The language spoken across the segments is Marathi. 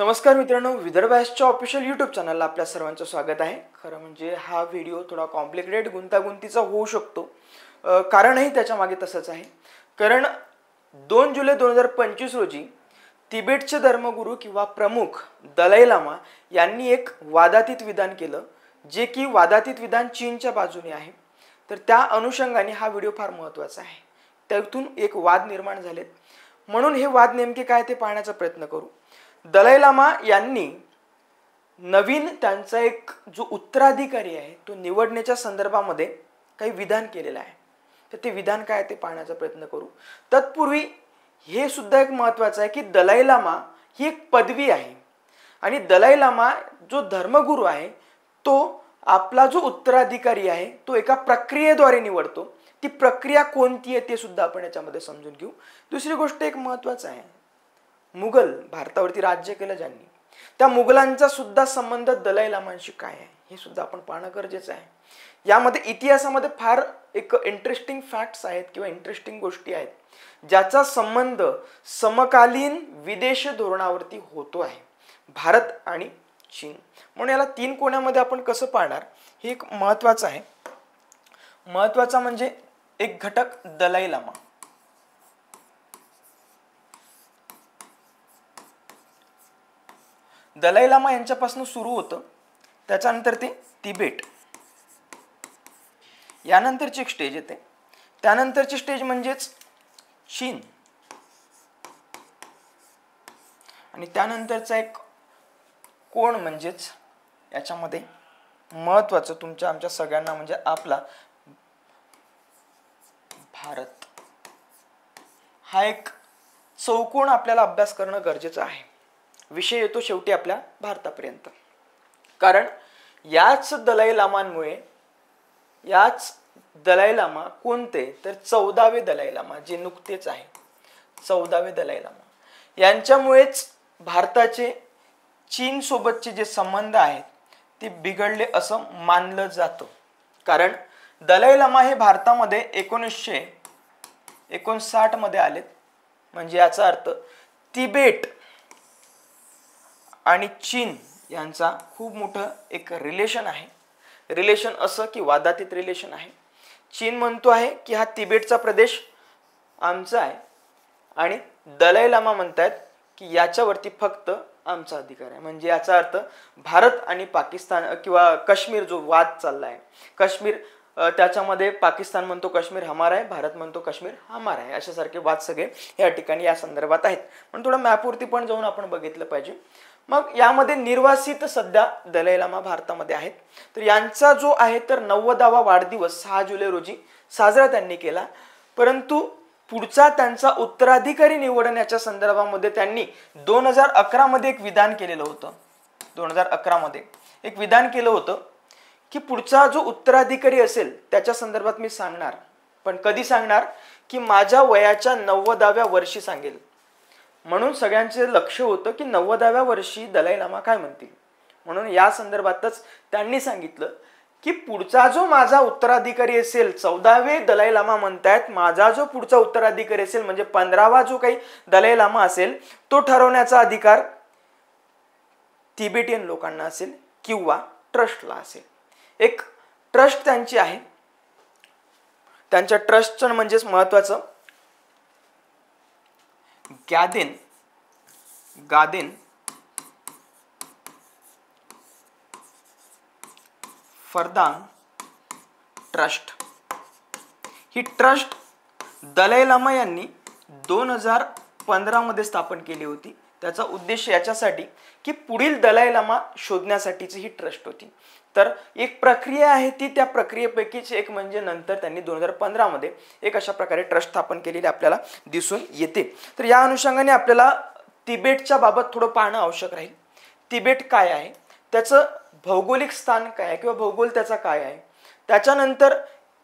नमस्कार मित्रांनो, विदर्भाच्या ऑफिशियल यूट्यूब चॅनलला आपल्या सर्वांचं स्वागत आहे. खरं म्हणजे हा व्हिडिओ थोडा कॉम्प्लिकेटेड गुंतागुंतीचा होऊ शकतो. कारणही त्याच्या मागे तसंच आहे. कारण 2 जुलै 2025 रोजी तिबेटचे धर्मगुरू किंवा प्रमुख दलाई लामा यांनी एक वादातीत विधान केलं, जे की वादातीत विधान चीनच्या बाजूने आहे. तर त्या अनुषंगाने हा व्हिडिओ फार महत्त्वाचा आहे. त्यातून एक वाद निर्माण झालेत, म्हणून हे वाद नेमके काय ते पाहण्याचा प्रयत्न करू. दलाई लामा यांनी नवीन त्यांचा एक जो उत्तराधिकारी आहे तो निवडण्याच्या संदर्भामध्ये काही विधान केलेलं आहे. तर ते विधान काय ते पाहण्याचा प्रयत्न करू. तत्पूर्वी हे सुद्धा एक महत्त्वाचं आहे की दलाई लामा ही एक पदवी आहे आणि दलाई लामा जो धर्मगुरू आहे तो आपला जो उत्तराधिकारी आहे तो एका प्रक्रियेद्वारे निवडतो. ती प्रक्रिया कोणती आहे ते सुद्धा आपण याच्यामध्ये समजून घेऊ. दुसरी गोष्ट एक महत्त्वाचं आहे, मुघल भारतावरती राज्य केलं ज्यांनी, त्या मुघलांचा सुद्धा संबंध दलाई लामांशी काय आहे हे सुद्धा आपण पाहणं गरजेचं आहे. यामध्ये इतिहासामध्ये फार एक इंटरेस्टिंग फॅक्ट्स आहेत किंवा इंटरेस्टिंग गोष्टी आहेत ज्याचा संबंध समकालीन विदेश धोरणावरती होतो आहे, भारत आणि चीन. म्हणून याला 3 कोण्यामध्ये आपण कसं पाहणार हे एक महत्त्वाचं आहे. महत्त्वाचा म्हणजे एक घटक दलाई लामा. दलाई लामा यांच्यापासून सुरू होतं, त्याच्यानंतर ते तिबेट, यानंतरची एक स्टेज येते, त्यानंतरची स्टेज म्हणजेच चीन आणि त्यानंतरचा एक कोण म्हणजेच याच्यामध्ये महत्त्वाचं तुमच्या आमच्या सगळ्यांना म्हणजे आपला भारत. हा एक चौकोन आपल्याला अभ्यास करणं गरजेचं आहे. विषय येतो शेवटी आपल्या भारतापर्यंत. कारण याच दलाई लामांमुळे, याच दलाई लामा कोणते तर 14वे दलाई लामा जे नुकतेच आहे, 14वे दलाई लामा, यांच्यामुळेच भारताचे चीन सोबतचे जे संबंध आहेत ते बिघडले असं मानलं जातं. कारण दलाई लामा हे भारतामध्ये 1959 मध्ये आलेत. म्हणजे याचा अर्थ तिबेट आणि चीन यांचा खूप मोठं एक रिलेशन आहे. रिलेशन असं की वादातीत रिलेशन आहे. चीन म्हणतो आहे की हा तिबेटचा प्रदेश आमचा आहे आणि दलाई लामा म्हणतात की याच्यावरती फक्त आमचा अधिकार आहे. म्हणजे याचा अर्थ भारत आणि पाकिस्तान किंवा काश्मीर जो वाद चालला आहे, काश्मीर त्याच्यामध्ये पाकिस्तान म्हणतो काश्मीर हमारा आहे, भारत म्हणतो काश्मीर हमारा आहे, अशासारखे वाद सगळे या ठिकाणी या संदर्भात आहेत. पण थोडं मॅपवरती पण जाऊन आपण बघितलं पाहिजे. मग यामध्ये निर्वासित सध्या दलाई लामा भारतामध्ये आहेत. तर यांचा जो आहे तर 90वा वाढदिवस 6 जुलै रोजी साजरा त्यांनी केला. परंतु पुढचा त्यांचा उत्तराधिकारी निवडण्याच्या संदर्भामध्ये त्यांनी 2011 मध्ये एक विधान केलेलं होतं. 2011 मध्ये एक विधान केलं होतं की पुढचा जो उत्तराधिकारी असेल त्याच्या संदर्भात मी सांगणार, पण कधी सांगणार की माझ्या वयाच्या 90व्या वर्षी सांगेल. म्हणून सगळ्यांचे लक्ष होतं की 90व्या वर्षी दलाई लामा काय म्हणतील. म्हणून या संदर्भातच त्यांनी सांगितलं की पुढचा जो माझा उत्तराधिकारी असेल, 14वे दलाई लामा म्हणतायत, माझा जो पुढचा उत्तराधिकारी असेल म्हणजे 15वा जो काही दलाई लामा असेल तो ठरवण्याचा अधिकार तिबेटियन लोकांना असेल किंवा ट्रस्टला असेल. एक ट्रस्ट त्यांची आहे. त्यांच्या ट्रस्टचं म्हणजेच महत्त्वाचं गादेन फरदांग ट्रस्ट. ही ट्रस्ट दलाई लामा यांनी 2015 मध्ये स्थापन केली होती. त्याचा उद्देश याच्यासाठी की पुढील दलाई लामा शोधण्यासाठीची ही ट्रस्ट होती. तर एक प्रक्रिया आहे ती, त्या प्रक्रियेपैकीच एक म्हणजे नंतर त्यांनी 2015 मध्ये एक अशा प्रकारे ट्रस्ट स्थापन केलेली आपल्याला दिसून येते. तर या अनुषंगाने आपल्याला तिबेटच्या बाबत थोडं पाहणं आवश्यक राहील. तिबेट काय आहे, त्याचं भौगोलिक स्थान काय आहे किंवा भौगोल त्याचा काय आहे, त्याच्यानंतर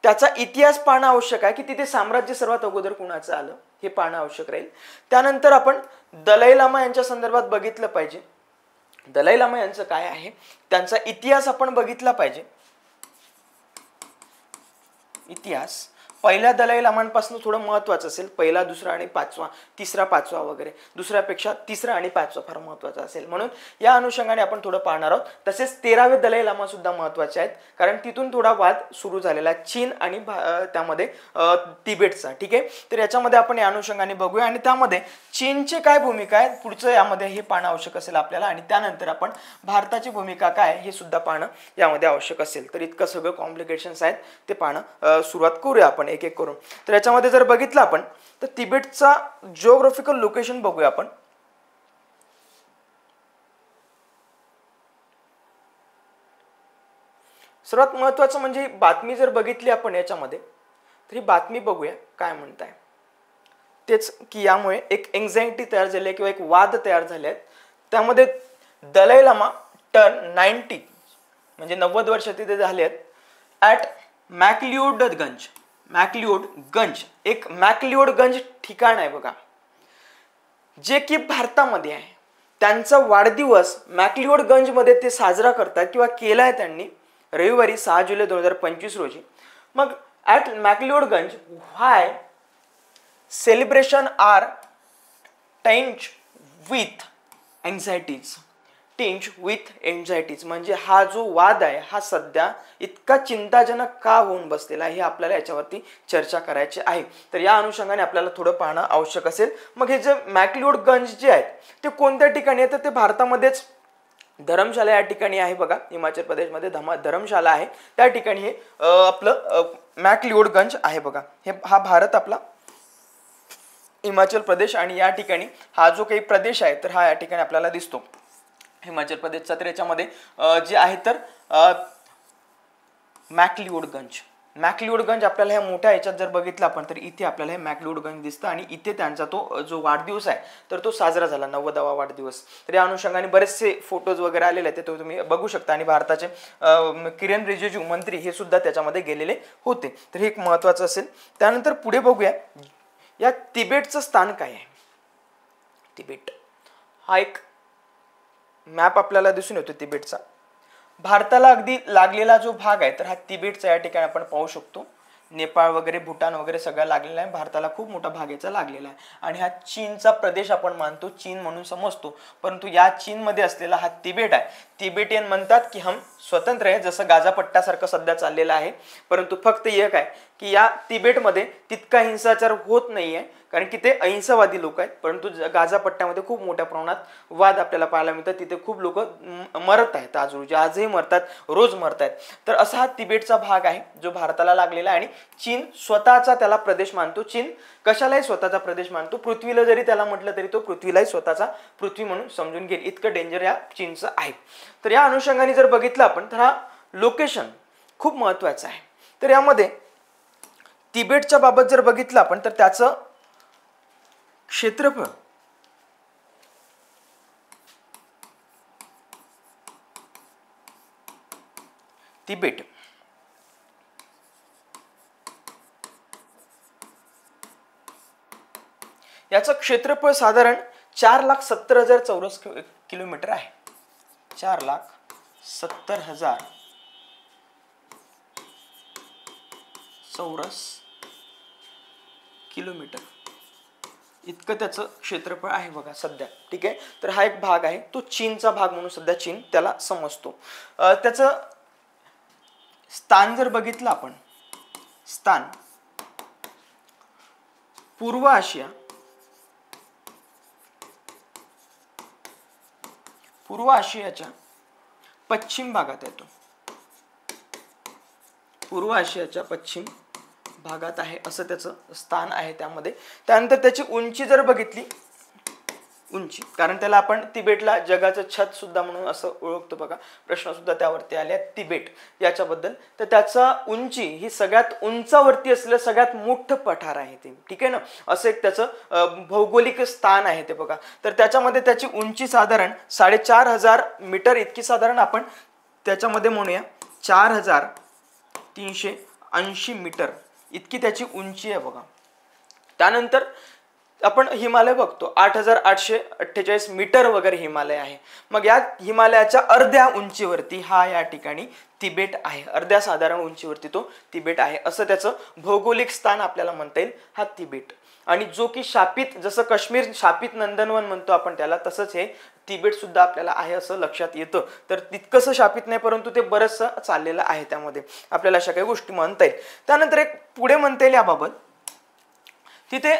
त्याचा इतिहास पाहणं आवश्यक आहे की तिथे साम्राज्य सर्वात अगोदर कुणाचं आलं हे पाहणं आवश्यक राहील. त्यानंतर आपण दलाई लामा यांच्या संदर्भात बघितलं पाहिजे. दलाई लामा यांचं काय आहे, त्यांचा इतिहास आपण बघितला पाहिजे. इतिहास पहिल्या दलाई लामांपासून थोडं महत्त्वाचं असेल, पहिला, दुसरा आणि पाचवा, तिसरा, पाचवा वगैरे, दुसऱ्यापेक्षा तिसरा आणि पाचवा फार महत्त्वाचा असेल, म्हणून या अनुषंगाने आपण थोडं पाहणार आहोत. तसेच 13वे दलाई लामा सुद्धा महत्त्वाचे आहेत, कारण तिथून थोडा वाद सुरू झालेला आहे चीन आणि त्यामध्ये तिबेटचा. ठीक आहे, तर याच्यामध्ये आपण या अनुषंगाने बघूया आणि त्यामध्ये चीनची काय भूमिका आहे पुढचं यामध्ये हे पाहणं आवश्यक असेल आपल्याला, आणि त्यानंतर आपण भारताची भूमिका काय हे सुद्धा पाहणं यामध्ये आवश्यक असेल. तर इतकं सगळं कॉम्प्लिकेशन्स आहेत ते पाहणं सुरुवात करूया आपण एक एक करून. तर याच्यामध्ये जर बघितलं आपण तर तिबेटचा जिओग्राफिकल लोकेशन बघूया आपण. सर्वात महत्त्वाचं म्हणजे बातमी जर बघितली आपण याच्यामध्ये तर ही बातमी बघूया काय म्हणताय. तेच की यामुळे एक एन्झायटी तयार झाली आहे किंवा एक वाद तयार झाले आहेत. त्यामध्ये दलाई लामा टर्न 90 म्हणजे 90 वर्ष तिथे झाले आहेत ॲट मॅक्लिओडगंज. मॅक्लिओडगंज एक मॅक्लिओडगंज ठिकाण आहे बघा, जे की भारतामध्ये आहे. त्यांचा वाढदिवस मॅक्लिओडगंजमध्ये ते साजरा करतात किंवा केला आहे त्यांनी रविवारी 6 जुलै 2025 रोजी. मग at McLeodganj why celebration are tinge with anxieties. म्हणजे हा जो वाद आहे हा सध्या इतका चिंताजनक का होऊन बसलेला आहे हे आपल्याला याच्यावरती चर्चा करायची आहे. तर या अनुषंगाने आपल्याला थोडं पाहणं आवश्यक असेल. मग हे जे मॅक्लिओडगंज जे आहेत ते कोणत्या ठिकाणी आहे तर ते भारतामध्येच धरमशाला या ठिकाणी आहे बघा. हिमाचल प्रदेशमध्ये धरमशाला आहे, त्या ठिकाणी हे आपलं मॅक्लिओडगंज आहे बघा. हा भारत आपला हिमाचल प्रदेश आणि या ठिकाणी हा जो काही प्रदेश आहे तर हा या ठिकाणी आपल्याला दिसतो हिमाचल प्रदेशचा. तर याच्यामध्ये जे आहे तर मॅक्लिओडगंज आपल्याला ह्या मोठ्या याच्यात जर बघितलं आपण तर इथे आपल्याला हे मॅक्लिओडगंज दिसतं आणि इथे त्यांचा तो जो वाढदिवस आहे तर तो साजरा झाला 90वा वाढदिवस. तर या अनुषंगाने बरेचसे फोटोज वगैरे आलेले आहेत ते तुम्ही बघू शकता आणि भारताचे किरण रिजिजू मंत्री हे सुद्धा त्याच्यामध्ये गेलेले होते. तर हे एक महत्त्वाचं असेल. त्यानंतर पुढे बघूया या तिबेटचं स्थान काय आहे. तिबेट हा एक मॅप आपल्याला दिसून येतो तिबेटचा. भारताला अगदी लागलेला जो भाग आहे तर हा तिबेटचा या ठिकाणी आपण पाहू शकतो. नेपाळ वगैरे भूटान वगैरे सगळं लागलेला आहे. भारताला खूप मोठा भाग याचा लागलेला आहे आणि हा चीनचा प्रदेश आपण मानतो, चीन म्हणून समजतो, परंतु या चीनमध्ये असलेला हा तिबेट आहे. तिबेटियन म्हणतात की हम स्वतंत्र आहे, जसं गाझा पट्ट्यासारखं सध्या चाललेलं आहे. परंतु फक्त एक आहे की या तिबेटमध्ये तितका हिंसाचार होत नाही आहे, कारण की ते अहिंसावादी लोक आहेत. परंतु गाझा पट्ट्यामध्ये खूप मोठ्या प्रमाणात वाद आपल्याला पाहायला मिळतात. तिथे खूप लोक मरत आहेत, आज रोजी आजही मरतात, रोज मरत आहेत. तर असा हा तिबेटचा भाग आहे जो भारताला लागलेला आहे आणि चीन स्वतःचा त्याला प्रदेश मानतो. चीन कशालाही स्वतःचा प्रदेश मानतो. पृथ्वीला जरी त्याला म्हटलं तरी तो पृथ्वीलाही स्वतःचा पृथ्वी म्हणून समजून घेईल, इतकं डेंजर या चीनचं आहे. तर या अनुषंगाने जर बघितलं आपण तर हा लोकेशन खूप महत्त्वाचं आहे. तर यामध्ये तिबेटच्या बाबत जर बघितलं आपण तर त्याचं क्षेत्रफळ तिबेट याचं क्षेत्रफळ साधारण 4,70,000 चौरस किलोमीटर आहे. 4,70,000 चौरस किलोमीटर इतकं त्याचं क्षेत्रफळ आहे बघा सध्या. ठीक आहे, तर हा एक भाग आहे तो चीनचा भाग म्हणून सध्या चीन त्याला समजतो. त्याचं स्थान जर बघितलं आपण, स्थान पूर्व आशियाच्या पश्चिम भागात येतो. पूर्व आशियाच्या पश्चिम भागात आहे असं त्याचं स्थान आहे त्यामध्ये. त्यानंतर त्याची उंची जर बघितली, उंची, कारण त्याला आपण तिबेटला जगाचं छत सुद्धा म्हणून असं ओळखतो बघा. प्रश्न सुद्धा त्यावरती आले तिबेट याच्याबद्दल. तर त्याचा उंची ही सगळ्यात उंचावरती असलेलं सगळ्यात मोठं पठार आहे ते. ठीक आहे ना, असं एक त्याचं भौगोलिक स्थान आहे ते बघा. तर त्याच्यामध्ये त्याची उंची साधारण 4,500 मीटर इतकी साधारण आपण त्याच्यामध्ये म्हणूया 4,380 मीटर इतकी त्याची उंची आहे बघा. त्यानंतर आपण हिमालय बघतो 8848 मीटर वगैरे हिमालय आहे. मग या हिमालयाच्या अर्ध्या उंचीवरती हा या ठिकाणी तिबेट आहे. अर्ध्या साधारण उंचीवरती तो तिबेट आहे, असं त्याचं भौगोलिक स्थान आपल्याला म्हणता येईल हा तिबेट. आणि जो की शापित, जसं काश्मीर शापित नंदनवन म्हणतो आपण त्याला, तसंच हे तिबेट सुद्धा आपल्याला आहे असं लक्षात येतं. तर तितकंसं शापित नाही, परंतु ते बरंचसं चाललेलं आहे, त्यामध्ये आपल्याला अशा काही गोष्टी म्हणता येईल. त्यानंतर एक पुढे म्हणता येईल याबाबत, तिथे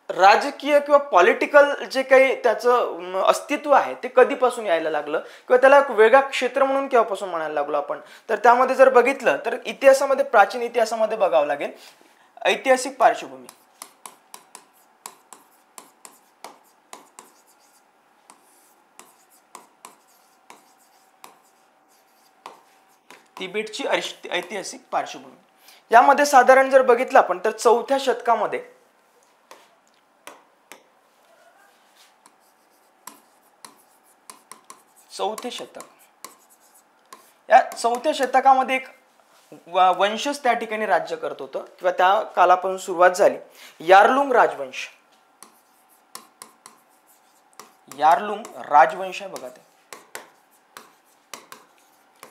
राजकीय किंवा पॉलिटिकल जे काही त्याचं अस्तित्व आहे ते कधीपासून यायला लागलं किंवा त्याला एक वेगळा क्षेत्र म्हणून केव्हापासून म्हणायला लागलो आपण, तर त्यामध्ये जर बघितलं तर इतिहासामध्ये, प्राचीन इतिहासामध्ये बघावं लागेल. ऐतिहासिक पार्श्वभूमी, तिबेटची ऐतिहासिक पार्श्वभूमी, यामध्ये साधारण जर बघितलं आपण तर 4थ्या शतकामध्ये, चौथे शतक, या 4थ्या शतकामध्ये एक वंशच त्या ठिकाणी राज्य करत होतं किंवा त्या कालापासून सुरुवात झाली. यारलुंग राजवंश, यारलुंग राजवंश आहे बघा, ते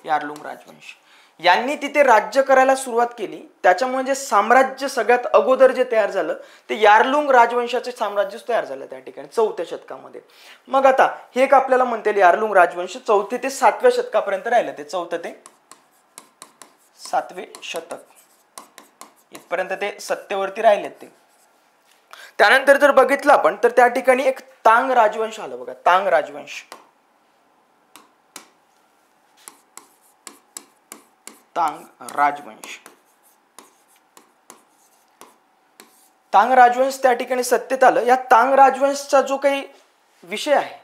यारलुंग राजवंश यांनी तिथे राज्य करायला सुरुवात केली. त्याच्यामुळे जे साम्राज्य सगळ्यात अगोदर जे तयार झालं ते यारलुंग राजवंशाचे साम्राज्य तयार झालं त्या ठिकाणी 4थ्या शतकामध्ये. मग आता हे एक आपल्याला म्हणता येईल यारलुंग राजवंश 4थे ते 7व्या शतकापर्यंत राहिलं. ते 4th ते 7वे शतक इथपर्यंत ते सत्तेवरती राहिलेत ते. त्यानंतर जर बघितलं आपण तर त्या ठिकाणी एक तांग राजवंश आलं बघा, तांग राजवंश, तांग राजवंश. तांग राजवंश त्या ठिकाणी सत्तेत आलं. या तांग राजवंशचा जो काही विषय आहे,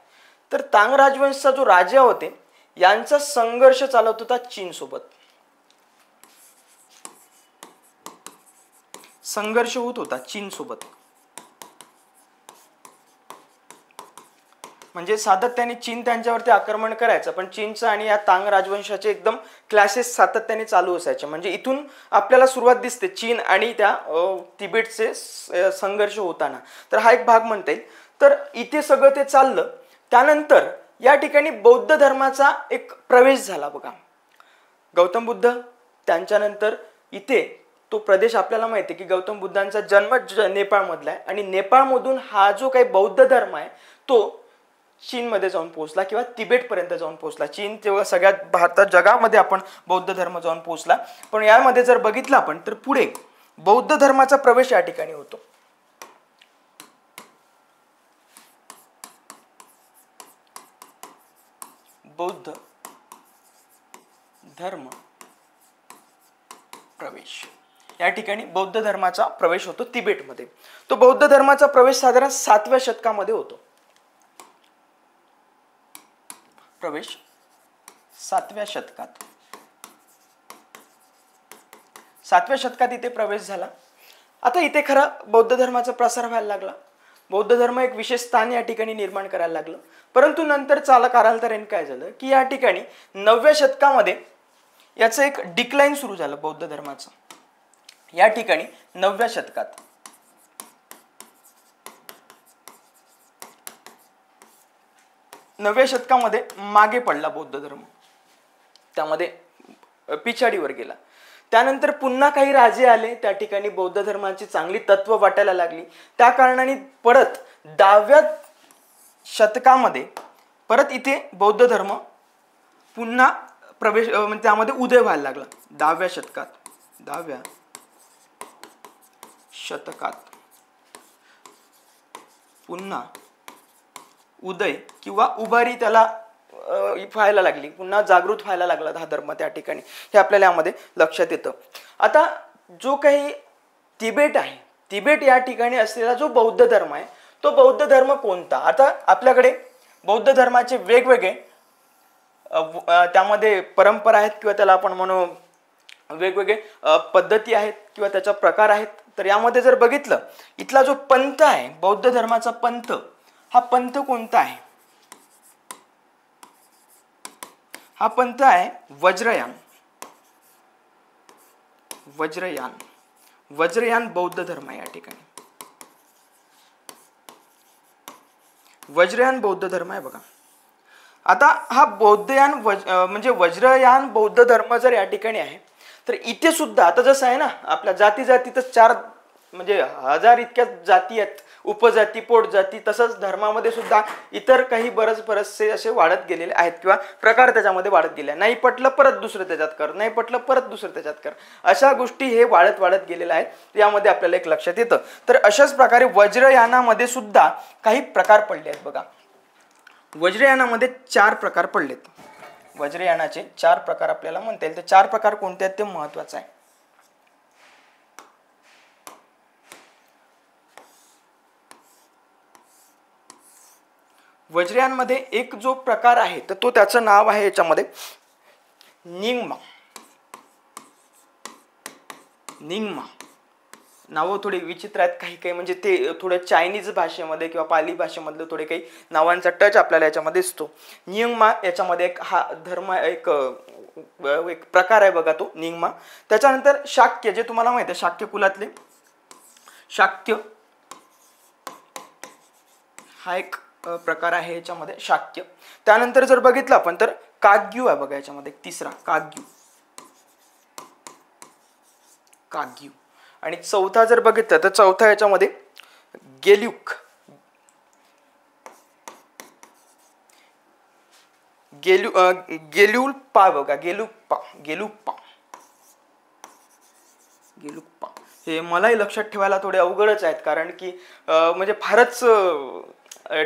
तर तांग राजवंशचा जो राजा होते यांचा संघर्ष चालत होता चीन सोबत, संघर्ष होत होता चीन सोबत. म्हणजे सातत्याने चीन त्यांच्यावरती आक्रमण करायचं, पण चीनचं आणि या तांग राजवंशाचे एकदम क्लॅशेस सातत्याने चालू असायचे. म्हणजे इथून आपल्याला सुरुवात दिसते चीन आणि त्या तिबेटचे संघर्ष होताना. तर हा एक भाग म्हणता येईल. तर इथे सगळं ते चाललं. त्यानंतर या ठिकाणी बौद्ध धर्माचा एक प्रवेश झाला बघा. गौतम बुद्ध त्यांच्यानंतर इथे तो प्रदेश आपल्याला माहिती आहे की गौतम बुद्धांचा जन्म नेपाळमधला आहे आणि नेपाळमधून हा जो काही बौद्ध धर्म आहे तो चीनमध्ये जाऊन पोहोचला किंवा तिबेटपर्यंत जाऊन पोहोचला. चीन तेव्हा सगळ्यात भारतात जगामध्ये आपण बौद्ध धर्म जाऊन पोहोचला. पण यामध्ये जर बघितलं आपण तर पुढे बौद्ध धर्माचा प्रवेश या ठिकाणी होतो. बौद्ध धर्म प्रवेश, या ठिकाणी बौद्ध धर्माचा प्रवेश होतो तिबेटमध्ये. तो बौद्ध धर्माचा प्रवेश साधारण 7व्या शतकामध्ये होतो. प्रवेश 7व्या शतकात, 7व्या शतकात इथे प्रवेश झाला. आता इथे खरा बौद्ध धर्माचा प्रसार व्हायला लागला. बौद्ध धर्म एक विशेष स्थान या ठिकाणी निर्माण करायला लागलं. परंतु नंतर कालांतराने काय झालं की या ठिकाणी 9व्या शतकामध्ये याचं एक डिक्लाइन सुरू झालं बौद्ध धर्माचं. या ठिकाणी 9व्या शतकात, 9व्या शतकामध्ये मागे पडला बौद्ध धर्म, त्यामध्ये पिछाडीवर गेला. त्यानंतर पुन्हा काही राजे आले, त्या ठिकाणी बौद्ध धर्माची चांगली तत्व वाटायला लागली. त्या कारणाने परत 10व्या शतकामध्ये परत इथे बौद्ध धर्म पुन्हा प्रवेश त्यामध्ये उदय व्हायला लागला. 10व्या शतकात, 10व्या शतकात पुन्हा उदय किंवा उभारी त्याला व्हायला लागली, पुन्हा जागृत व्हायला लागला हा धर्म त्या ठिकाणी. हे आपल्याला यामध्ये लक्षात येतं. आता जो काही तिबेट आहे, तिबेट या ठिकाणी असलेला जो बौद्ध धर्म आहे तो बौद्ध धर्म कोणता? आता आपल्याकडे बौद्ध धर्माचे वेगवेगळे त्यामध्ये परंपरा आहेत किंवा त्याला आपण म्हणू वेगवेगळे पद्धती आहेत किंवा त्याचा प्रकार आहेत. तर यामध्ये जर बघितलं इथला जो पंथ आहे बौद्ध धर्माचा पंथ, हा पंथ कोणता आहे? हा पंथ आहे वज्रयान. वज्रयान, वज्रयान बौद्ध धर्म या ठिकाणी. वज्रयान बौद्ध धर्म आहे बघा. आता हा बौद्धयान म्हणजे वज्रयान बौद्ध धर्म जर या ठिकाणी आहे, तर इथे सुद्धा आता जसं आहे ना आपल्या जातीतच 4 म्हणजे 1000 इतक्या जाती आहेत, उपजाती, पोटजाती. तसंच धर्मामध्ये सुद्धा इतर काही बरेचसे असे वाढत गेलेले आहेत किंवा प्रकार त्याच्यामध्ये वाढत गेले. नाही पटलं परत दुसरं त्याच्यात कर, नाही पटलं परत दुसरं त्याच्यात कर, अशा गोष्टी हे वाढत गेलेल्या आहेत. यामध्ये आपल्याला एक लक्षात येतं. तर अशाच प्रकारे वज्रयानामध्ये सुद्धा काही प्रकार पडले आहेत बघा. वज्रयानामध्ये 4 प्रकार पडलेत. वज्रयानाचे 4 प्रकार आपल्याला म्हणता येईल. ते 4 प्रकार कोणते आहेत ते महत्वाचं आहे. वज्रयानमध्ये एक जो प्रकार आहे तर तो त्याचं नाव आहे याच्यामध्ये निंगमा. निंगमा नावं थोडी विचित्र आहेत काही म्हणजे ते थोडं चायनीज भाषेमध्ये किंवा पाली भाषेमधलं थोडे काही नावांचा टच आपल्याला याच्यामध्ये दिसतो. निंगमा याच्यामध्ये एक हा धर्म एक प्रकार आहे बघा तो निंगमा. त्याच्यानंतर शाक्य, जे तुम्हाला माहिती आहे शाक्य कुलातले शाक्य हा एक प्रकार आहे याच्यामध्ये शाक्य. त्यानंतर जर बघितलं आपण तर काग्यू आहे बघा याच्यामध्ये एक तिसरा काग्यू. आणि चौथा जर बघितलं तर चौथा याच्यामध्ये गेलुप्पा बघा. गेलुप्पा हे मलाही लक्षात ठेवायला थोडे अवघडच आहेत, कारण की म्हणजे फारच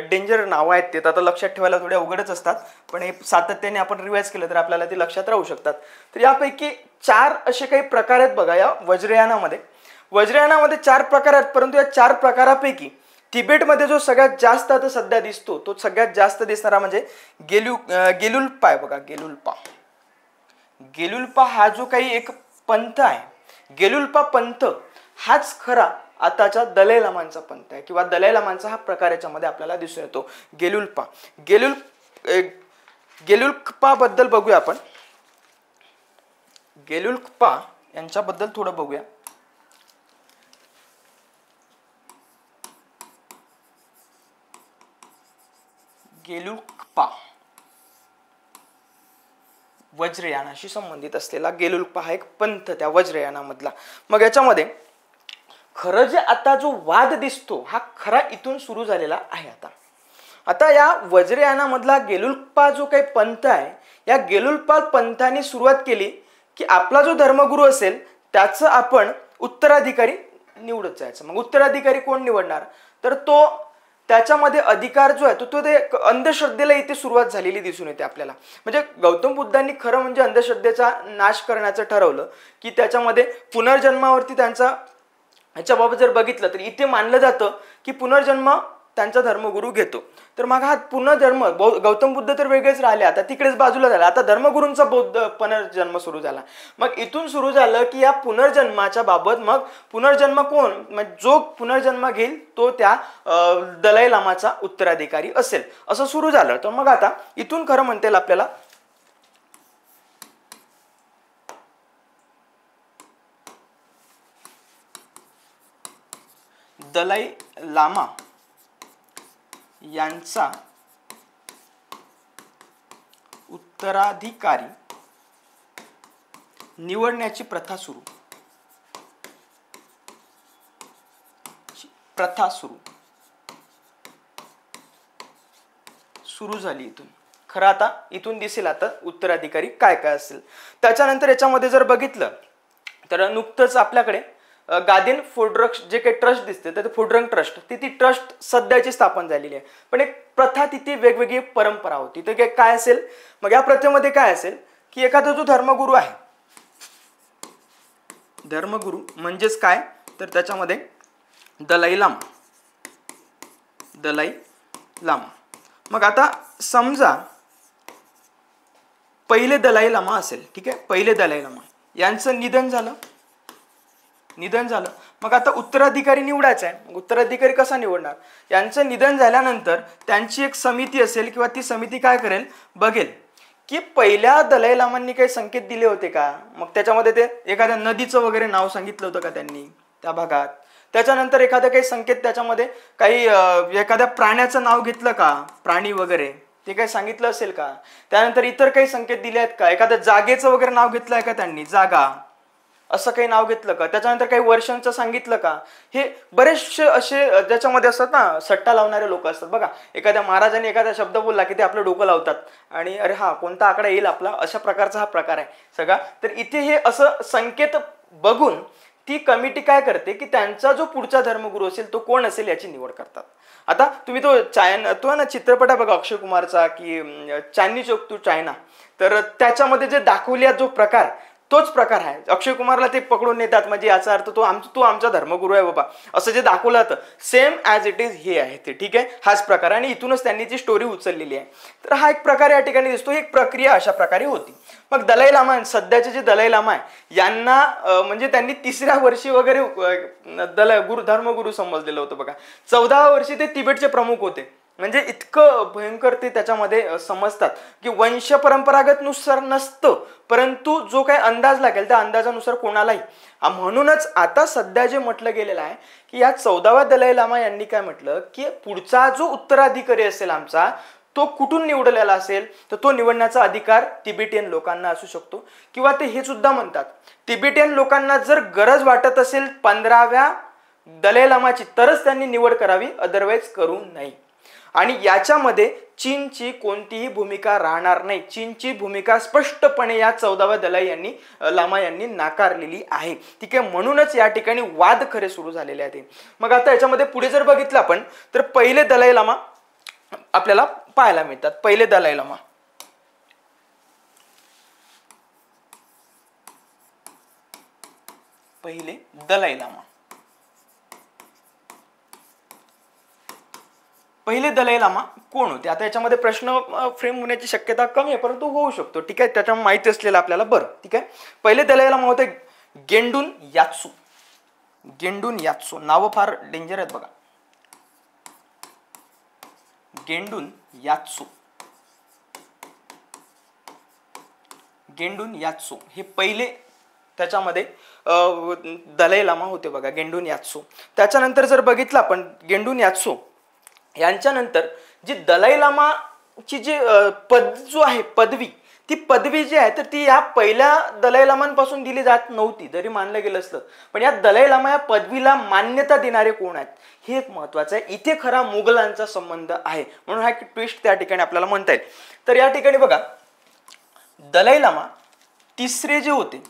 डेंजर नाव आहेत ते. आता लक्षात ठेवायला थोडे अवघडच असतात, पण हे सातत्याने आपण रिवाइज केलं तर आपल्याला ते लक्षात राहू शकतात. तर यापैकी 4 असे काही प्रकार आहेत बघा या वज्रयानामध्ये. वज्रयानामध्ये 4 प्रकार आहेत, परंतु या 4 प्रकारापैकी तिबेटमध्ये जो सगळ्यात जास्त आता सध्या दिसतो तो सगळ्यात जास्त दिसणारा म्हणजे गेलुल्पा आहे बघा. गेलुल्पा हा जो काही एक पंथ आहे, गेलुल्पा पंथ हाच खरा आताच्या दलाई लामांचा पंथ आहे किंवा दलाई लामांचा हा प्रकार याच्यामध्ये आपल्याला दिसून येतो. गेलुल्पा बद्दल बघूया आपण. गेलुल्पा यांच्याबद्दल थोडं बघूया. गेलुल्पा वज्रयानाशी संबंधित असलेला गेलुल्पा हा एक पंथ त्या वज्रयानामधला. मग याच्यामध्ये खरं जे आता जो वाद दिसतो हा खरा इथून सुरू झालेला आहे. आता या वज्रयानामधला गेलुल्पा जो काही पंथ आहे, या गेलुल्पा पंथाने सुरुवात केली की आपला जो धर्मगुरू असेल त्याचं आपण उत्तराधिकारी निवडत जायचं. मग उत्तराधिकारी कोण निवडणार, तर तो त्याच्यामध्ये अधिकार जो आहे तो ते अंधश्रद्धेला इथे सुरुवात झालेली दिसून येते आपल्याला. म्हणजे गौतम बुद्धांनी खरं म्हणजे अंधश्रद्धेचा नाश करण्याचं ठरवलं की त्याच्यामध्ये पुनर्जन्मावरती त्यांचा ह्याच्याबाबत जर बघितलं तर इथे मानलं जातं की पुनर्जन्म त्यांचा धर्मगुरू घेतो. तर मग हा पुनर्जन्म गौतम बुद्ध तर वेगळेच राहिले, आता तिकडेच बाजूला झाला. आता धर्मगुरूंचा पुनर्जन्म सुरू झाला. मग इथून सुरू झालं की या पुनर्जन्माच्या बाबत मग पुनर्जन्म कोण, म्हणजे जो पुनर्जन्म घेईल तो त्या दलाई लामाचा उत्तराधिकारी असेल, असं सुरू झालं. तर मग आता इथून खरं म्हणता येईल आपल्याला दलाई लामा यांचा उत्तराधिकारी निवडण्याची प्रथा सुरू झाली इथून. खरं आता इथून दिसेल आता उत्तराधिकारी काय काय असेल. त्याच्यानंतर याच्यामध्ये जर बघितलं तर नुकतंच आपल्याकडे गादेन फोड्रंग जे काही ट्रस्ट दिसते तर फोड्रंग ट्रस्ट ती ट्रस्ट सध्याची स्थापन झालेली आहे. पण एक प्रथा तिथे वेगवेगळी परंपरा होती. तर काय असेल, मग या प्रथेमध्ये काय असेल की एखादा जो धर्मगुरू आहे, धर्मगुरू म्हणजेच काय तर त्याच्यामध्ये दलाई लामा. मग आता समजा पहिले दलाई लामा असेल, ठीक आहे, पहिले दलाई लामा यांचं निधन झालं. मग आता उत्तराधिकारी निवडायचा आहे. मग उत्तराधिकारी कसा निवडणार, यांचं निधन झाल्यानंतर त्यांची एक समिती असेल किंवा ती समिती काय करेल, बघेल की पहिल्या दलाई लामांनी काही संकेत दिले होते का. मग त्याच्यामध्ये ते एखाद्या नदीचं वगैरे नाव सांगितलं होतं का त्यांनी त्या भागात, त्याच्यानंतर एखादा काही संकेत त्याच्यामध्ये काही एखाद्या प्राण्याचं नाव घेतलं का, प्राणी वगैरे ते काही सांगितलं असेल का. त्यानंतर इतर काही संकेत दिले आहेत का, एखाद्या जागेचं वगैरे नाव घेतलं आहे का त्यांनी, जागा असं काही नाव घेतलं का. त्याच्यानंतर काही वर्षांचं सांगितलं का. हे बरेचसे असे ज्याच्यामध्ये असतात ना, सट्टा लावणारे लोक असतात बघा. एखाद्या महाराजांनी एखादा शब्द बोलला की ते आपलं डोकं लावतात आणि अरे हा कोणता आकडा येईल आपला, अशा प्रकारचा हा प्रकार आहे सगळा. तर इथे हे असं संकेत बघून ती कमिटी काय करते की त्यांचा जो पुढचा धर्मगुरू असेल तो कोण असेल याची निवड करतात. आता तुम्ही तो ना चित्रपट आहे बघा अक्षय कुमारचा की चांदनी चौक टू चायना, तर त्याच्यामध्ये जे दाखवले जो प्रकार तोच प्रकार आहे. अक्षय कुमारला ते पकडून नेतात म्हणजे याचा अर्थ तो आमचा धर्मगुरू आहे बाबा असं जे दाखवलं जातं सेम ॲज इट इज हे आहे ते. ठीक आहे, हाच प्रकार आणि इथूनच त्यांनी ती स्टोरी उचललेली आहे. तर हा एक प्रकार या ठिकाणी दिसतो. ही एक प्रक्रिया अशा प्रकारे होती. मग दलाई लामा सध्याचे जे दलाई लामा आहे यांना म्हणजे त्यांनी 3ऱ्या वर्षी वगैरे धर्मगुरू समजलेलं होतं बघा. 14व्या वर्षी ते तिबेटचे प्रमुख होते. म्हणजे इतकं भयंकर ते त्याच्यामध्ये समजतात की वंश परंपरागत नुसार नसतं, परंतु जो काही अंदाज लागेल त्या अंदाजानुसार कोणालाही. म्हणूनच आता सध्या जे म्हटलं गेलेलं आहे की या 14व्या दलाई लामा यांनी काय म्हटलं की पुढचा जो उत्तराधिकारी असेल आमचा तो कुठून निवडलेला असेल तर तो निवडण्याचा अधिकार तिबेटियन लोकांना असू शकतो. किंवा ते हे सुद्धा म्हणतात तिबेटियन लोकांना जर गरज वाटत असेल 15व्या दलाई लामाची तरच त्यांनी निवड करावी, अदरवाईज करू नये. आणि याच्यामध्ये चीनची कोणतीही भूमिका राहणार नाही. चीनची भूमिका स्पष्टपणे या 14व्या दलाई लामा यांनी नाकारलेली आहे. ठीक आहे, म्हणूनच या ठिकाणी वाद खरे सुरू झालेले आहेत. मग आता याच्यामध्ये पुढे जर बघितलं आपण तर पहिले दलाई लामा आपल्याला पाहायला मिळतात. पहिले दलाई लामा पहिले दलाई लामा कोण होते. आता याच्यामध्ये प्रश्न फ्रेम होण्याची शक्यता कमी आहे परंतु होऊ शकतो. ठीक आहे, त्याच्या माहिती असलेलं आपल्याला बरं. ठीक आहे, पहिले दलाई लामा होते गेंडून यात्सू. गेंडून यात्सू नाव फार डेंजर आहेत बघा. गेंडून यात्सू हे पहिले त्याच्यामध्ये दलाई लामा होते बघा, गेंडून यात्सू. त्याच्यानंतर जर बघितलं आपण गेंडून यात्सू यांच्यानंतर जी दलाई लामाची जी पद जो आहे पदवी, ती पदवी जी आहे तर ती या पहिल्या दलाई लामांपासून दिली जात नव्हती जरी मानलं गेलं असलं. पण या दलाई लामा या पदवीला मान्यता देणारे कोण आहेत हे एक महत्वाचं आहे. इथे खरा मुघलांचा संबंध आहे म्हणून हा एक ट्विस्ट त्या ठिकाणी आपल्याला म्हणता येईल. तर या ठिकाणी बघा दलाई लामा तिसरे जे होते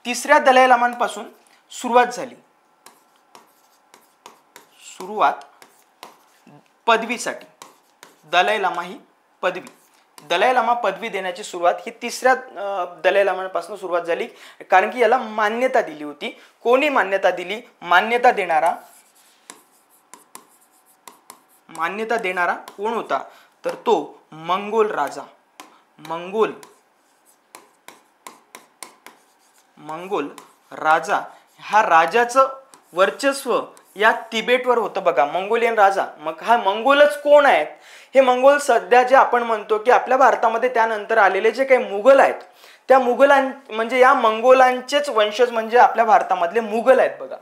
तिसऱ्या दलाई लामांपासून सुरुवात झाली. पदवीसाठी दलाई लामा ही पदवी, दलाई लामा पदवी देण्याची सुरुवात ही तिसऱ्या दलाई लामांपासून सुरुवात झाली. कारण की याला मान्यता दिली होती. कोणी मान्यता दिली? मान्यता देणारा कोण होता तर तो मंगोल राजा. हा राजाचं वर्चस्व या तिबेटवर होतं बघा, मंगोलियन राजा. मग हा मंगोलच कोण आहेत? हे मंगोल सध्या जे आपण म्हणतो की आपल्या भारतामध्ये त्यानंतर आलेले जे काही मुघल आहेत त्या म्हणजे या मंगोलांचेच वंशज म्हणजे आपल्या भारतामधले मुघल आहेत बघा.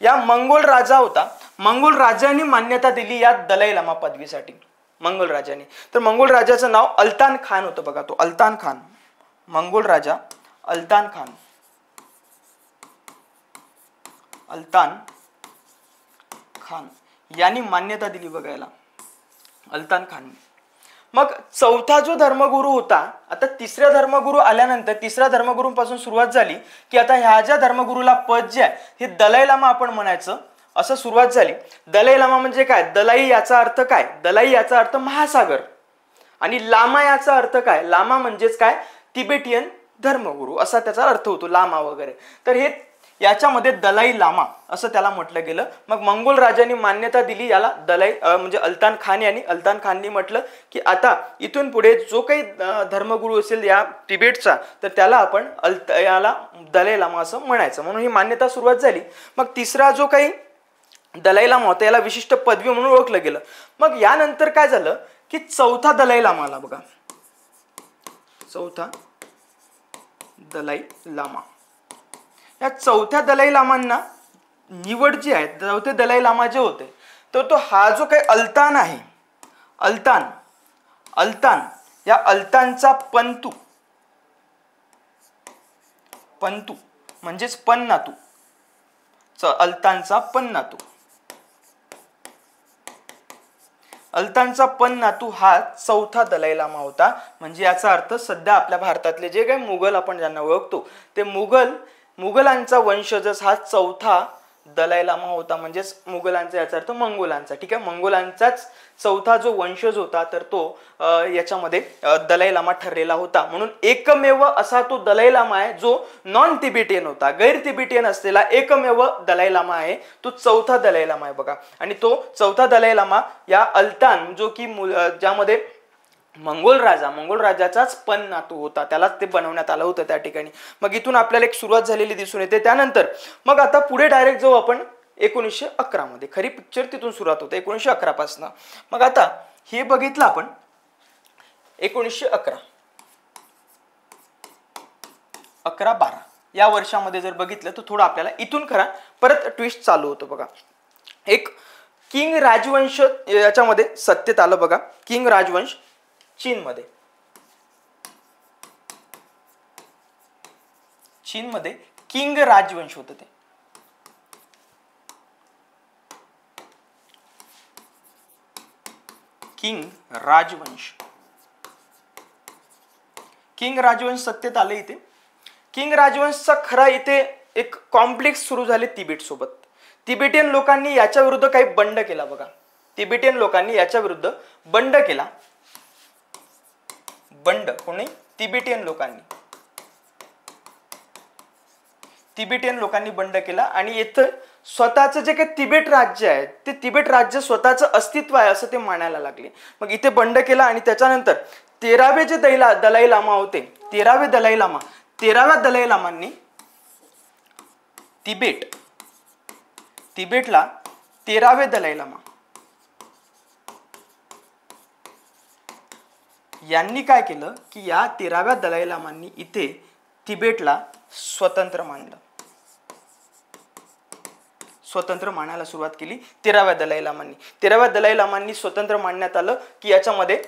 या मंगोल राजा होता. मंगोल राजांनी मान्यता दिली या दलाई लामा पदवीसाठी. मंगोल राजांनी, तर मंगोल राजाचं नाव अल्तान खान होतं बघा. तो अल्तान खान, मंगोल राजा अल्तान खान यांनी मान्यता दिली बघायला, अल्तान खान. मग चौथा जो धर्मगुरू होता, आता तिसऱ्या धर्मगुरू आल्यानंतर तिसऱ्या धर्मगुरूंपासून सुरुवात झाली की आता ह्या ज्या धर्मगुरूला पद जे आहे हे दलाई लामा आपण म्हणायचं असं सुरुवात झाली. दलाई लामा म्हणजे काय? दलाई याचा अर्थ काय? दलाई याचा अर्थ महासागर आणि लामा याचा अर्थ काय? लामा म्हणजेच काय? तिबेटियन धर्मगुरू असा त्याचा अर्थ होतो, लामा वगैरे. तर हे याच्यामध्ये दलाई लामा असं त्याला म्हटलं गेलं. मग मंगोल राजांनी मान्यता दिली याला दलाई म्हणजे अल्तान खान यांनी. अल्तान खाननी म्हटलं की आता इथून पुढे जो काही धर्मगुरू असेल या तिबेटचा तर त्याला आपण याला दलाई लामा असं म्हणायचं, म्हणून ही मान्यता सुरुवात झाली. मग तिसरा जो काही दलाई लामा होता याला विशिष्ट पदवी म्हणून ओळखलं गेलं. मग यानंतर काय झालं की चौथा दलाई लामा आला बघा. चौथा दलाई लामा, या चौथ्या दलाई लामांना निवड जी आहे, चौथे दलाई लामा जे होते, तर तो हा जो काही अल्तान आहे, अल्तान या अल्तानचा पंतू म्हणजेच पन्नातू, अल्तानचा पन्नातू, अल्तानचा पन्नातू हा चौथा दलाई लामा होता. म्हणजे याचा अर्थ सध्या आपल्या भारतातले जे काही मुघल आपण ज्यांना ओळखतो ते मुघलांचा वंशजच हा चौथा दलाई लामा होता. म्हणजेच मुघलांचा याचा अर्थ मंगोलांचा. ठीक आहे, मंगोलांचाच चौथा जो वंशज होता तर तो याच्यामध्ये दलाई लामा ठरलेला होता. म्हणून एकमेव असा तो दलाई लामा आहे जो नॉन तिबेटियन होता, गैर तिबेटियन असलेला एकमेव दलाई लामा आहे, तो चौथा दलाई लामा आहे बघा. आणि तो चौथा दलाई लामा या अल्तान जो की ज्यामध्ये मंगोल राजाचाच पन्नातू होता, त्यालाच ते बनवण्यात आलं होतं त्या ठिकाणी. मग इथून आपल्याला एक सुरुवात झालेली दिसून येते. त्यानंतर मग आता पुढे डायरेक्ट जाऊ आपण 1911 मध्ये. खरी पिक्चर तिथून सुरुवात होते 1911 पासून. मग आता हे बघितलं आपण 1911, 11-12 या वर्षामध्ये जर बघितलं तर थोडं आपल्याला इथून खरा परत ट्विस्ट चालू होतो बघा. एक किंग राजवंश याच्यामध्ये सत्तेत आलं बघा. किंग राजवंश चीनमध्ये किंग राजवंश होतं ते. किंग राजवंश सत्तेत आले इथे. किंग राजवंशचा खरा इथे एक कॉम्प्लेक्स सुरू झाले तिबेट सोबत. तिबेटियन लोकांनी याच्या विरुद्ध काही बंड केला बघा. तिबेटियन लोकांनी याच्या विरुद्ध बंड केला. बंड कोणी? तिबेटियन लोकांनी बंड केला. आणि इथं स्वतःचं जे काही तिबेट राज्य आहे ते तिबेट राज्य स्वतःचं अस्तित्व आहे असं ते मानायला लागले. मग इथे बंड केला. आणि त्याच्यानंतर 13वे जे दलाई लामा होते, 13व्या दलाई लामांनी तिबेटला 13वे दलाई लामा यांनी काय केलं की या 13व्या दलाई लामांनी इथे तिबेटला स्वतंत्र मानायला सुरुवात केली. 13व्या दलाई लामांनी स्वतंत्र मानण्यात आलं की याच्यामध्ये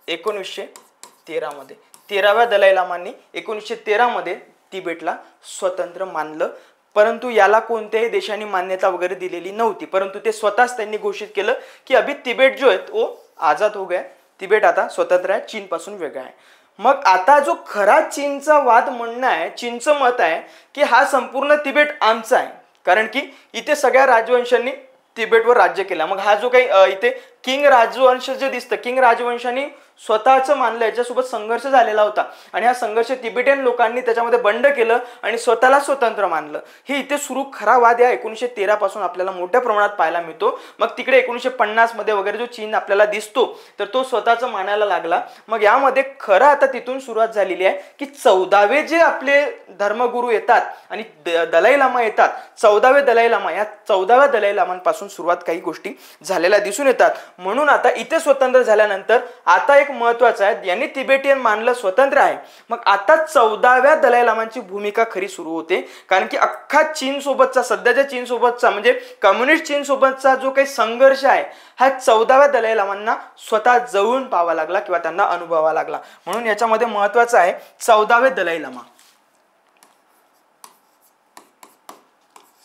1913 मध्ये 13व्या दलाई लामांनी 1913 मध्ये तिबेटला स्वतंत्र मानलं. परंतु याला कोणत्याही देशांनी मान्यता वगैरे दिलेली नव्हती. परंतु ते स्वतःच त्यांनी घोषित केलं की अभी तिबेट जो आहे वो आजाद हो गया, तिबेट आता स्वतंत्र आहे, चीन पासून वेगळा आहे. मग आता जो खरा चीनचा वाद म्हणणं आहे, चीनचं मत आहे की हा संपूर्ण तिबेट आमचा आहे, कारण की इथे सगळ्या राजवंशांनी तिबेटवर राज्य केलं. मग हा जो काही इथे किंग राजवंश जे दिसतं, किंग राजवंशांनी स्वतःचं मानलं, याच्यासोबत संघर्ष झालेला होता. आणि हा संघर्ष तिबेटियन लोकांनी त्याच्यामध्ये बंड केलं आणि स्वतःला स्वतंत्र मानलं. हे इथे सुरू खरा वाद या 1913 पासून आपल्याला मोठ्या प्रमाणात पाहायला मिळतो. मग तिकडे 1950 मध्ये वगैरे जो चीन आपल्याला दिसतो तर तो स्वतःचं मानायला लागला. मग यामध्ये खरं आता तिथून सुरुवात झालेली आहे की 14वे जे आपले धर्मगुरू येतात आणि दलाई लामा येतात, 14वे दलाई लामा, या 14व्या दलाई लामांपासून सुरुवात काही गोष्टी झालेल्या दिसून येतात. म्हणून आता इथे स्वतंत्र झाल्यानंतर आता एक महत्वाचं आहे, यांनी तिबेटियन मानलं, स्वतंत्र आहे. मग आता 14व्या दलाई लामांची भूमिका खरी सुरू होते. कारण की अख्खा चीन सोबतचा, सध्याच्या चीन सोबतचा म्हणजे कम्युनिस्ट चीन सोबतचा जो काही संघर्ष आहे हा 14व्या दलाई लामांना स्वतः जवळून पाहावा लागला किंवा त्यांना अनुभवावा लागला. म्हणून याच्यामध्ये महत्वाचं आहे 14वे दलाई लामा.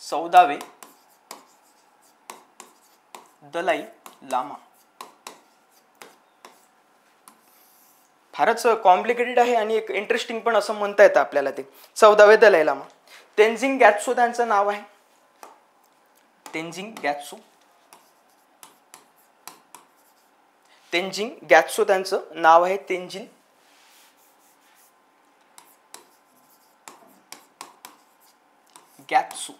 14वे दलाई लामा फारच कॉम्प्लिकेटेड आहे आणि एक इंटरेस्टिंग पण असं म्हणता येतं आपल्याला. ते 14वे दलाई लामा तेन्झिंग ग्यात्सो त्यांचं नाव आहे. तेन्झिंग ग्यात्सो त्यांचं नाव आहे. तेन्झिंग ग्यात्सो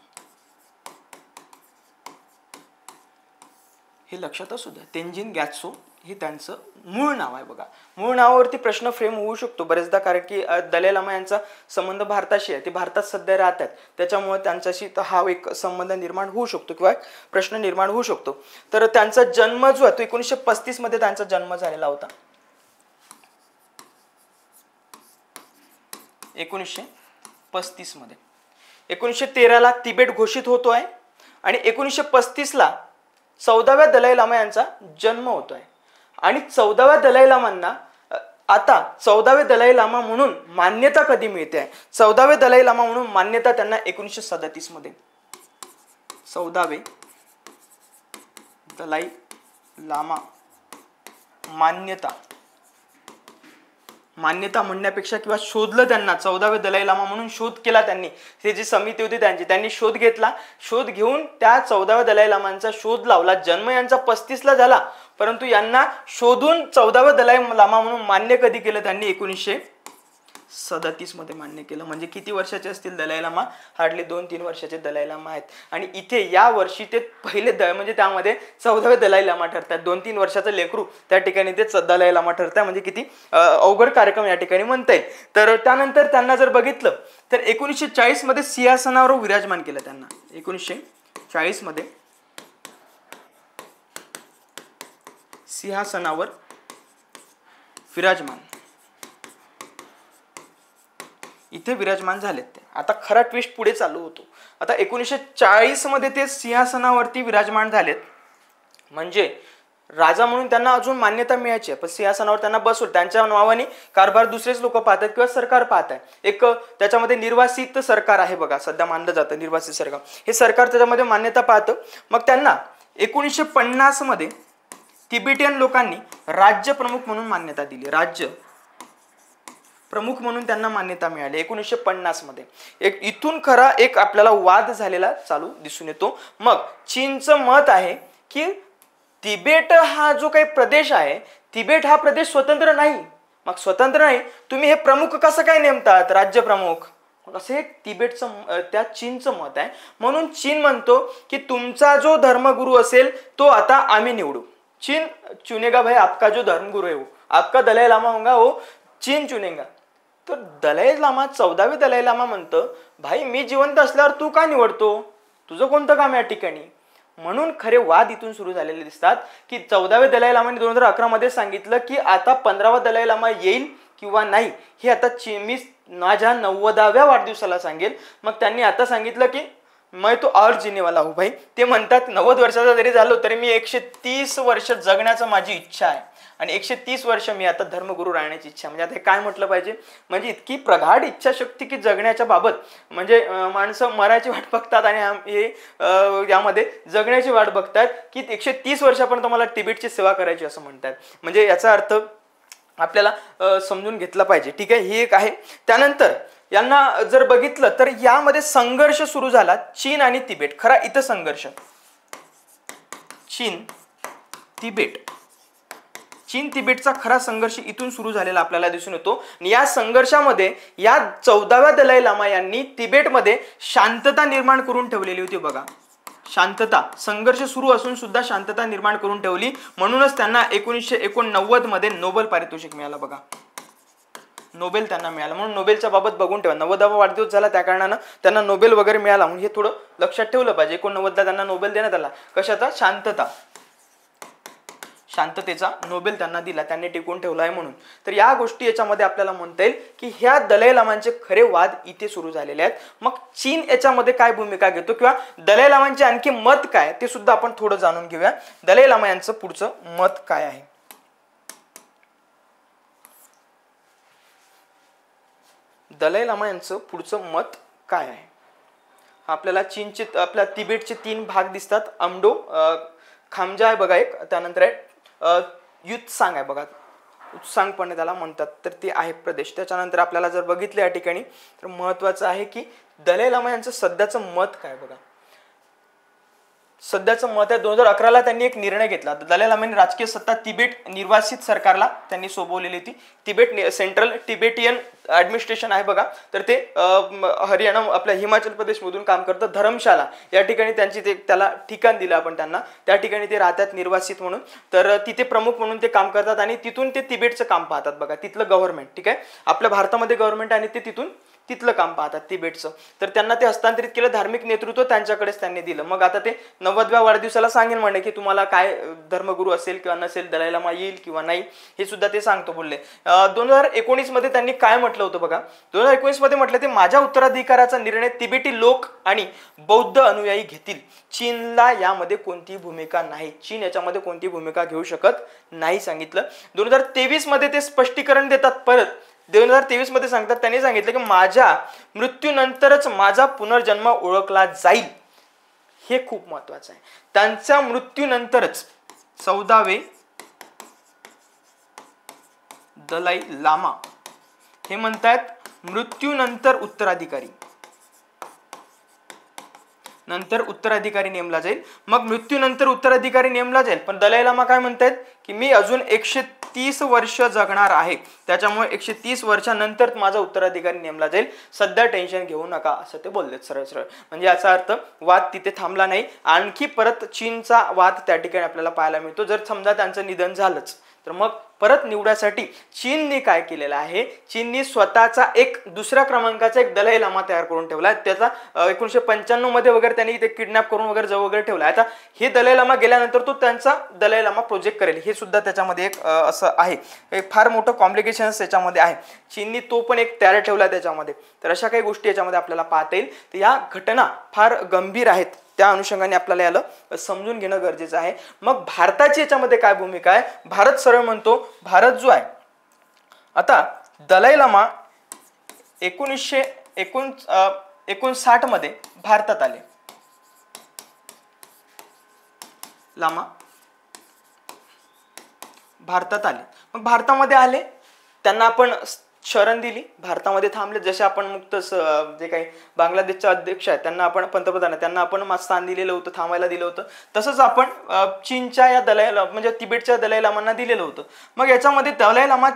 हे लक्षात असू द्या. तेन्झिंग ग्यात्सो हे त्यांचं मूळ नाव आहे बघा. मूळ नावावरती प्रश्न फ्रेम होऊ शकतो बरेचदा, कारण की दलाई लामा यांचा संबंध भारताशी आहे, ते भारतात सध्या राहतात, त्याच्यामुळे त्यांच्याशी हा एक संबंध निर्माण होऊ शकतो किंवा प्रश्न निर्माण होऊ शकतो. तर त्यांचा जन्म जो आहे तो 1935 मध्ये त्यांचा जन्म झालेला होता. 1935 मध्ये 1913ला तिबेट घोषित होतो आहे आणि 1935ला 14व्या दलाई लामा यांचा जन्म होतो आहे आणि 14व्या दलाई लामांना आता 14वे दलाई लामा म्हणून मान्यता कधी मिळते आहे? 14वे दलाई लामा म्हणून मान्यता त्यांना 1937 मध्ये 14वे दलाई लामा मान्यता म्हणण्यापेक्षा किंवा शोधलं त्यांना 14वे दलाई लामा म्हणून शोध केला त्यांनी. ही जी समिती होती त्यांनी शोध घेतला. शोध घेऊन त्या 14व्या दलाई लामांचा शोध लावला. जन्म यांचा 35ला झाला परंतु यांना शोधून 14वे दलाई लामा म्हणून मान्य कधी केलं त्यांनी? 1937 मध्ये मान्य केलं. म्हणजे किती वर्षाचे असतील दलाई लामा? हार्डली 2-3 वर्षाचे दलाई लामा आहेत. आणि इथे या वर्षी ते पहिले म्हणजे त्यामध्ये 14वे दलाई लामा ठरतात. 2-3 वर्षाचं लेकरू त्या ठिकाणी ते दलाई लामा ठरतात. म्हणजे किती अवघड कार्यक्रम या ठिकाणी म्हणता येईल. तर त्यानंतर त्यांना जर बघितलं तर 1940 मध्ये सिंहासनावर विराजमान केलं त्यांना. 1940 मध्ये सिंहासनावर विराजमान इथे विराजमान झालेत ते. आता खरा ट्विस्ट पुढे चालू होतो. आता 1940 मध्ये ते सिंहासनावरती विराजमान झालेत म्हणजे राजा म्हणून त्यांना अजून मान्यता मिळायची आहे पण सिंहासनावर त्यांना बसवलं. त्यांच्या नावाने कारभार दुसरेच लोक पाहतात किंवा सरकार पाहत आहे. एक त्याच्यामध्ये निर्वासित सरकार आहे बघा, सध्या मानलं जातं निर्वासित सरकार. हे सरकार त्याच्यामध्ये मान्यता पाहतं. मग त्यांना 1950 मध्ये तिबेटियन लोकांनी राज्य प्रमुख म्हणून मान्यता दिली. राज्य प्रमुख म्हणून त्यांना मान्यता मिळाली 1950 मध्ये. इथून खरा एक आपल्याला वाद झालेला चालू दिसून येतो. मग चीनचं मत आहे की तिबेट हा जो काही प्रदेश आहे, तिबेट हा प्रदेश स्वतंत्र नाही. मग स्वतंत्र नाही तुम्ही हे प्रमुख कसं काय नेमतात, राज्य प्रमुख? असं हे तिबेटचं त्या चीनचं मत आहे. म्हणून चीन म्हणतो की तुमचा जो धर्मगुरू असेल तो आता आम्ही निवडू. चीन चुनेगा भाई आपका जो धर्मगुरू है वो, आपका दलाई लामा होगा वो चीन चुनेगा. तर दलाई लामा 14वे दलाई लामा म्हणतं भाई मी जिवंत असल्यावर तू का निवडतो, तुझं कोणतं काम या ठिकाणी? म्हणून खरे वाद इथून सुरू झालेले दिसतात की 14वे दलाई लामाने 2011 मध्ये सांगितलं की आता 15वा दलाई लामा येईल किंवा नाही हे आता मी माझ्या 90व्या वाढदिवसाला सांगेल. मग त्यांनी आता सांगितलं की मैं तो और जीने वाला हूँ भाई. ते म्हणतात 90 वर्षाचा जरी झालो तरी मी 130 वर्ष जगण्याचं माझी इच्छा आहे आणि 130 वर्ष मी आता धर्मगुरू राहण्याची इच्छा. म्हणजे आता हे काय म्हटलं पाहिजे, म्हणजे इतकी प्रगाढ इच्छाशक्ती की जगण्याच्या बाबत म्हणजे माणसं मरायची वाट बघतात आणि हे यामध्ये जगण्याची वाट बघतात की 130 वर्षापर्यंत मला तिबेटची सेवा करायची असं म्हणतात. म्हणजे याचा अर्थ आपल्याला समजून घेतला पाहिजे. ठीक आहे, ही एक आहे. त्यानंतर यांना जर बघितलं तर यामध्ये संघर्ष सुरू झाला चीन आणि तिबेट. खरा इथं संघर्ष चीन तिबेटचा खरा संघर्ष इथून सुरू झालेला आपल्याला दिसून येतो. आणि या संघर्षामध्ये या 14व्या दलाई लामा यांनी तिबेटमध्ये शांतता निर्माण करून ठेवलेली होती. बघा, शांतता, संघर्ष सुरू असून सुद्धा शांतता निर्माण करून ठेवली. म्हणूनच त्यांना 1989 मध्ये नोबेल पारितोषिक मिळालं. बघा, नोबेल त्यांना मिळाला. म्हणून नोबेलच्या बाबत बघून ठेवा. 90वा वाढदिवस झाला त्या कारणानं त्यांना नोबेल वगैरे मिळाला म्हणून हे थोडं लक्षात ठेवलं पाहिजे. 89ला त्यांना नोबेल देण्यात आला. कशाचा? शांततेचा नोबेल त्यांना दिला, त्यांनी टिकवून ठेवला आहे म्हणून. तर या गोष्टी याच्यामध्ये आपल्याला म्हणता येईल की ह्या दलाई लामांचे खरे वाद इथे सुरू झालेले आहेत. मग चीन याच्यामध्ये काय भूमिका घेतो किंवा दलाई लामांचे आणखी मत काय ते सुद्धा आपण थोडं जाणून घेऊया. दलाई लामा यांचं पुढचं मत काय आहे? दलाई लामा यांचं पुढचं मत काय आहे? आपल्याला चीनचे आपल्या तिबेटचे 3 भाग दिसतात. अमडो, खामजा आहे बघा एक, त्यानंतर आहे युत्सांग आहे बघा, उत्सांग पण त्याला म्हणतात. तर ते आहे प्रदेश. त्याच्यानंतर आपल्याला जर बघितलं या ठिकाणी तर महत्वाचं आहे की दलाई लामा यांचं सध्याचं मत काय. बघा, सध्याचं मत आहे 2011ला त्यांनी एक निर्णय घेतला. दलाई लामांनी राजकीय सत्ता तिबेट निर्वासित सरकारला त्यांनी सोपवलेली होती. तिबेट सेंट्रल तिबेटियन ऍडमिनिस्ट्रेशन आहे बघा, तर ते हरियाणा आपल्या हिमाचल प्रदेश मधून काम करतं. धर्मशाला या ठिकाणी त्यांची ते त्याला ठिकाण दिलं आपण त्यांना, त्या ठिकाणी ते राहतात निर्वासित म्हणून. तर तिथे प्रमुख म्हणून ते काम करतात आणि तिथून ते तिबेटचं काम पाहतात. बघा, तिथलं गव्हर्नमेंट, ठीक आहे, आपल्या भारतामध्ये गव्हर्नमेंट आणि ते तिथून तिथलं काम पाहतात तिबेटचं, तर त्यांना ते हस्तांतरित केलं, धार्मिक नेतृत्व त्यांच्याकडेच त्यांनी दिलं. मग आता ते 90व्या वाढदिवसाला सांगेन म्हणे की तुम्हाला काय धर्मगुरू असेल किंवा नसेल, दलाई लामा येईल किंवा नाही हे सुद्धा ते सांगतो बोलले. 2019 मध्ये त्यांनी काय म्हटलं होतं बघा, 2019 मध्ये म्हटलं ते माझ्या उत्तराधिकाराचा निर्णय तिबेटी लोक आणि बौद्ध अनुयायी घेतील, चीनला यामध्ये कोणतीही भूमिका नाही, चीन याच्यामध्ये कोणतीही भूमिका घेऊ शकत नाही सांगितलं. 2023 मध्ये ते स्पष्टीकरण देतात, परत 2023 मध्ये सांगतात, त्यांनी सांगितलं की माझ्या मृत्यूनंतरच माझा पुनर्जन्म ओळखला जाईल. हे खूप महत्वाचं आहे, त्यांच्या मृत्यूनंतरच. 14वे दलाई लामा हे म्हणतात मृत्यूनंतर उत्तराधिकारी, नंतर उत्तराधिकारी नेमला जाईल. मग मृत्यूनंतर उत्तराधिकारी नेमला जाईल, पण दलाई लामा काय म्हणतात की मी अजून 130 वर्ष जगणार आहे, त्याच्यामुळे 130 वर्षानंतर माझा उत्तराधिकारी नेमला जाईल, सध्या टेन्शन घेऊ नका असं ते बोललेत सरळ सरळ. म्हणजे याचा अर्थ वाद तिथे थांबला नाही, आणखी परत चीनचा वाद त्या ठिकाणी आपल्याला पाहायला मिळतो. जर समजा त्यांचं निधन झालंच तर मग परत निवडासाठी चीनने काय केलेलं आहे, चीनने स्वतःचा एक दुसऱ्या क्रमांकाचा एक दलाई लामा तयार करून ठेवला. त्याचा 1995 मध्ये वगैरे त्यांनी ते किडनॅप करून वगैरे जवळ वगैरे ठेवला. आता हे दलाई लामा गेल्यानंतर तो त्यांचा दलाई लामा प्रोजेक्ट करेल, हे सुद्धा त्याच्यामध्ये एक असं आहे, एक फार मोठं कॉम्प्लिकेशन्स त्याच्यामध्ये आहे. चीननी तो पण एक तयार ठेवला त्याच्यामध्ये. तर अशा काही गोष्टी याच्यामध्ये आपल्याला पाहता येईल. तर या घटना फार गंभीर आहेत, त्या अनुषंगाने आपल्याला याला समजून घेणं गरजेचं आहे. मग भारताची याच्यामध्ये काय भूमिका आहे, भारत सरळ म्हणतो, भारत जो आहे आता दलाई लामा 1959 मध्ये भारतात आले. लामा भारतात आले, मग भारतामध्ये आले, त्यांना आपण शरण दिली, भारतामध्ये थांबले. जसे आपण मुक्त जे काही बांगलादेशचे अध्यक्ष आहेत त्यांना आपण पंतप्रधान आहेत त्यांना आपण स्थान दिलेलं होतं, थांबायला दिलं होतं, तसंच आपण चीनच्या या दलाई म्हणजे तिबेटच्या दलाई लामांना दिलेलं होतं. मग याच्यामध्ये दलाई लामा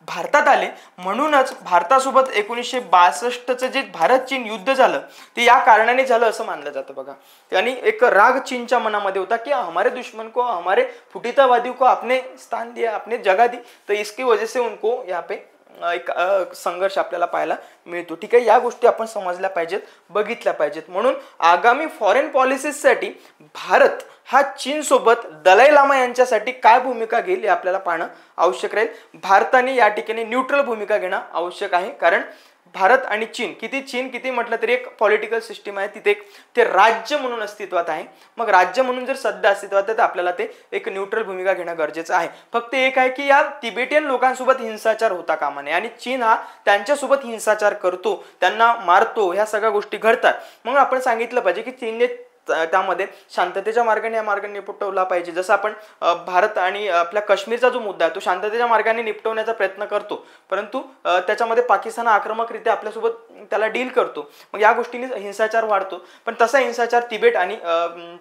भारतात आले, म्हणूनच भारतासोबत 1962चं जे भारत चीन युद्ध झालं ते या कारणाने झालं असं मानलं जातं बघा. त्यांनी एक राग चीनच्या मनामध्ये होता की हमारे दुश्मन को, हमारे फुटीतावादी को आपने स्थान दिया, आपने जगह दी, तो इसकी वजह से उनको यहाँ पे एक संघर्ष आपल्याला पाहायला मिळतो. ठीक आहे, या गोष्टी आपण समजल्या पाहिजेत, बघितल्या पाहिजेत. म्हणून आगामी फॉरेन पॉलिसीसाठी भारत हा चीन सोबत दलाई लामा यांच्यासाठी काय भूमिका घेईल हे आपल्याला पाहणं आवश्यक राहील. भारताने या ठिकाणी न्यूट्रल भूमिका घेणं आवश्यक आहे, कारण भारत आणि चीन किती म्हटलं तरी एक पॉलिटिकल सिस्टीम आहे, तिथे ते राज्य म्हणून अस्तित्वात आहे. मग राज्य म्हणून जर सध्या अस्तित्वात आहे तर आपल्याला ते एक न्यूट्रल भूमिका घेणं गरजेचं आहे. फक्त एक आहे की या तिबेटियन लोकांसोबत हिंसाचार होता कामा नये, आणि चीन हा त्यांच्यासोबत हिंसाचार करतो, त्यांना मारतो, ह्या सगळ्या गोष्टी घडतात. म्हणून आपण सांगितलं पाहिजे की चीनने त्यामध्ये शांततेच्या मार्गाने या मार्गाने निपटवला पाहिजे. जसं आपण भारत आणि आपल्या काश्मीरचा जो मुद्दा आहे तो शांततेच्या मार्गाने निपटवण्याचा प्रयत्न करतो, परंतु त्याच्यामध्ये पाकिस्तान आक्रमकरित्या आपल्यासोबत त्याला डील करतो. मग या गोष्टीने हिंसाचार वाढतो, पण तसा हिंसाचार तिबेट आणि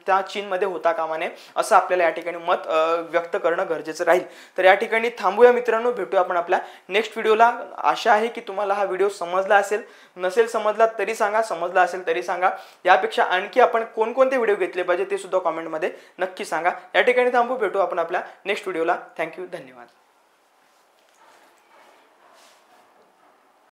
त्या चीनमध्ये होता कामा नये असं आपल्याला या ठिकाणी मत व्यक्त करणं गरजेचं राहील. तर या ठिकाणी थांबूया मित्रांनो, भेटूया आपण आपल्या नेक्स्ट व्हिडिओला. आशा आहे की तुम्हाला हा व्हिडिओ समजला असेल, नसेल समजला तरी सांगा, समजला असेल तरी सांगा. यापेक्षा आणखी आपण कोणते व्हिडिओ घेतले पाहिजे ते सुद्धा कमेंटमध्ये नक्की सांगा. या ठिकाणी थांबू, भेटू आपण आपल्या नेक्स्ट व्हिडिओला. थँक्यू, धन्यवाद.